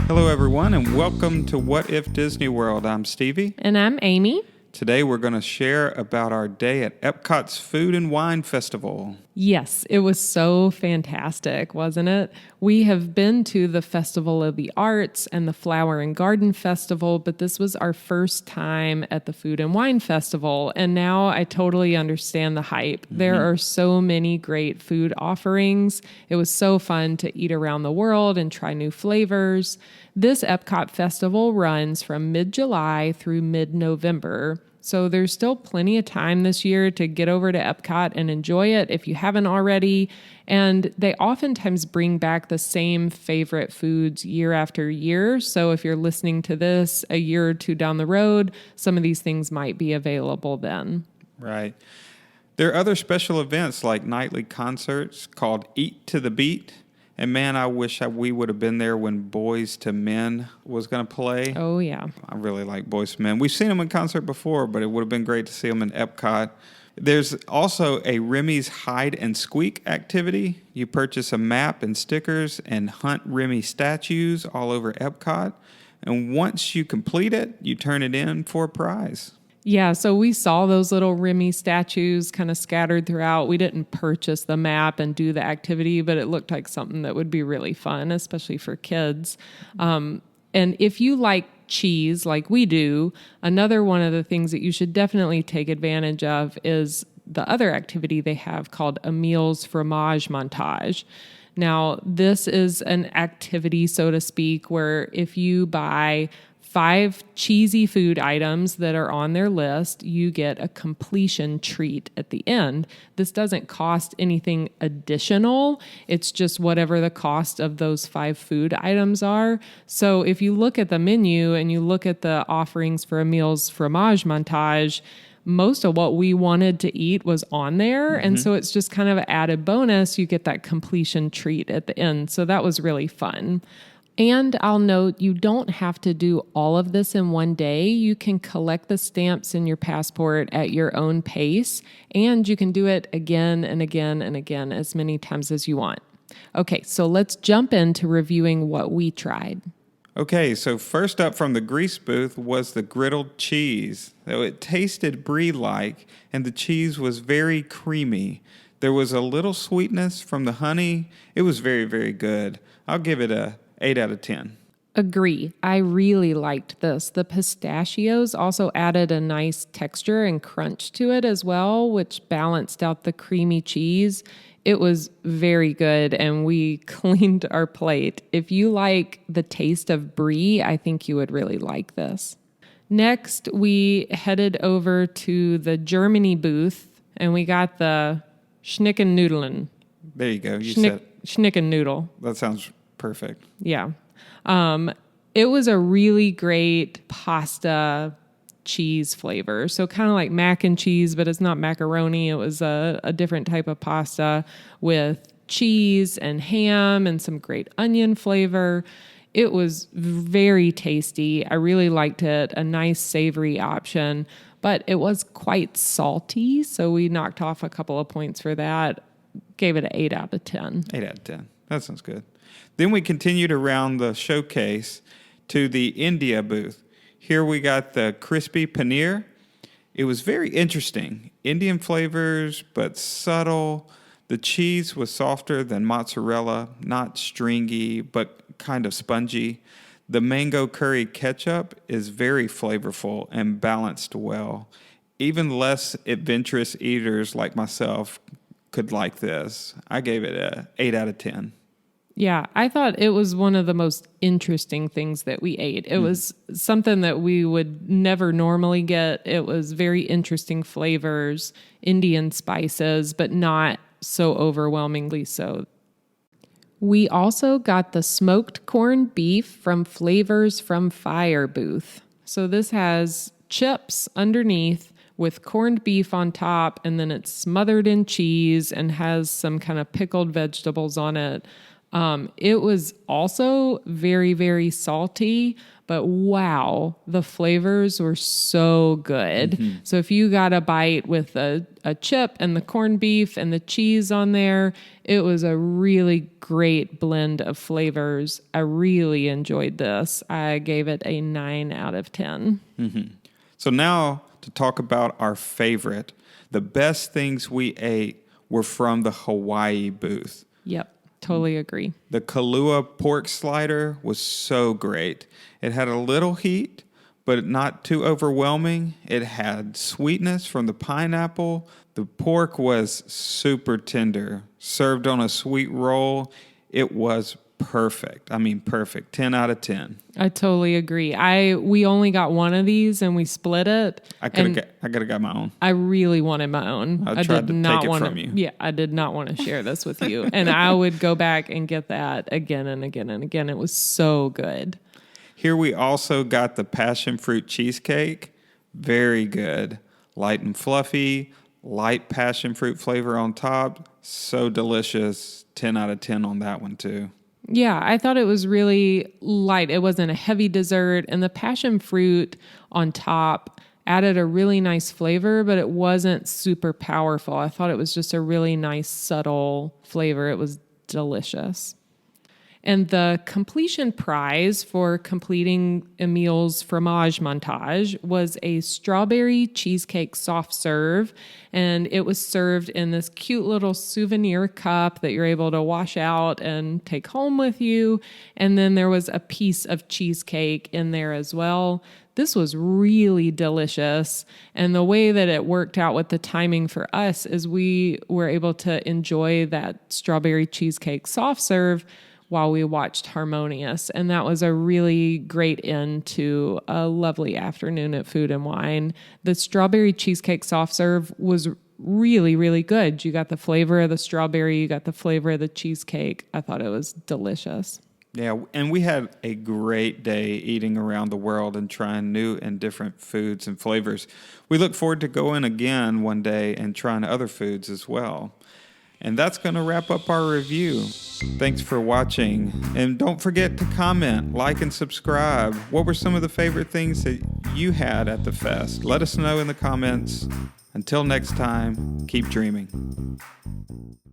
Hello, everyone, and welcome to What If Disney World. I'm Stevie. And I'm Amy. Today, we're going to share about our day at EPCOT's Food and Wine Festival. Yes, it was so fantastic, wasn't it? We have been to the Festival of the Arts and the Flower and Garden Festival, but this was our first time at the Food and Wine Festival, and now I totally understand the hype. There are so many great food offerings. It was so fun to eat around the world and try new flavors. This EPCOT Festival runs from mid-July through mid-November. So there's still plenty of time this year to get over to EPCOT and enjoy it if you haven't already. And they oftentimes bring back the same favorite foods year after year. So if you're listening to this a year or two down the road, some of these things might be available then. Right. There are other special events like nightly concerts called Eat to the Beat. And man, I wish we would have been there when Boys to Men was going to play. Oh, yeah. I really like Boys to Men. We've seen them in concert before, but it would have been great to see them in EPCOT. There's also a Remy's Hide and Squeak activity. You purchase a map and stickers and hunt Remy statues all over EPCOT. And once you complete it, you turn it in for a prize. Yeah, so we saw those little Remy statues kind of scattered throughout. We didn't purchase the map and do the activity, but it looked like something that would be really fun, especially for kids. And if you like cheese like we do, another one of the things that you should definitely take advantage of is the other activity they have called Emile's Fromage Montage. Now, this is an activity, so to speak, where if you buy 5 cheesy food items that are on their list, you get a completion treat at the end. This doesn't cost anything additional. It's just whatever the cost of those 5 food items are. So if you look at the menu and you look at the offerings for Emile's Fromage Montage, most of what we wanted to eat was on there. And so it's just kind of an added bonus. You get that completion treat at the end. So that was really fun. And I'll note, you don't have to do all of this in one day. You can collect the stamps in your passport at your own pace, and you can do it again and again and again as many times as you want. Okay, so let's jump into reviewing what we tried. Okay, so first up from the grease booth was the Griddled Cheese. So it tasted brie-like, and the cheese was very creamy. There was a little sweetness from the honey. It was very, very good. I'll give it a 8 out of 10. Agree. I really liked this. The pistachios also added a nice texture and crunch to it as well, which balanced out the creamy cheese. It was very good, and we cleaned our plate. If you like the taste of brie, I think you would really like this. Next, we headed over to the Germany booth, and we got the Schnickennudeln. There you go. You said Schnickennoodle. that sounds perfect. Yeah. It was a really great pasta cheese flavor. So kind of like mac and cheese, but it's not macaroni. It was a different type of pasta with cheese and ham and some great onion flavor. It was very tasty. I really liked it. A nice savory option, but it was quite salty. So we knocked off a couple of points for that. Gave it an 8 out of 10. 8 out of 10. That sounds good. Then we continued around the showcase to the India booth. Here we got the crispy paneer. It was very interesting. Indian flavors, but subtle. The cheese was softer than mozzarella, not stringy, but kind of spongy. The mango curry ketchup is very flavorful and balanced well. Even less adventurous eaters like myself could like this. I gave it a 8 out of 10. Yeah, I thought it was one of the most interesting things that we ate. It was something that we would never normally get. It was very interesting flavors, Indian spices, but not so overwhelmingly so. We also got the smoked corned beef from Flavors from Fire booth. So this has chips underneath with corned beef on top, and then it's smothered in cheese and has some kind of pickled vegetables on it. It was also very, very salty, but wow, the flavors were so good. So if you got a bite with a chip and the corned beef and the cheese on there, it was a really great blend of flavors. I really enjoyed this. I gave it a 9 out of 10. So now to talk about our favorite. The best things we ate were from the Hawaii booth. Yep. Totally agree. The Kahlua pork slider was so great. It had a little heat, but not too overwhelming. It had sweetness from the pineapple. The pork was super tender. Served on a sweet roll. It was perfect. I mean, perfect. 10 out of 10. I totally agree. We only got one of these and we split it. I could have got my own. I really wanted my own. I tried to take it from you. Yeah, I did not want to share this with you. And I would go back and get that again and again and again. It was so good. Here we also got the passion fruit cheesecake. Very good. Light and fluffy. Light passion fruit flavor on top. So delicious. 10 out of 10 on that one too. Yeah, I thought it was really light. It wasn't a heavy dessert. And the passion fruit on top added a really nice flavor, but it wasn't super powerful. I thought it was just a really nice, subtle flavor. It was delicious. And the completion prize for completing Emile's Fromage Montage was a strawberry cheesecake soft serve. And it was served in this cute little souvenir cup that you're able to wash out and take home with you. And then there was a piece of cheesecake in there as well. This was really delicious. And the way that it worked out with the timing for us is we were able to enjoy that strawberry cheesecake soft serve while we watched Harmonious. And that was a really great end to a lovely afternoon at Food and Wine. The strawberry cheesecake soft serve was really, really good. You got the flavor of the strawberry, you got the flavor of the cheesecake. I thought it was delicious. Yeah, and we had a great day eating around the world and trying new and different foods and flavors. We look forward to going again one day and trying other foods as well. And that's going to wrap up our review. Thanks for watching. And don't forget to comment, like, and subscribe. What were some of the favorite things that you had at the fest? Let us know in the comments. Until next time, keep dreaming.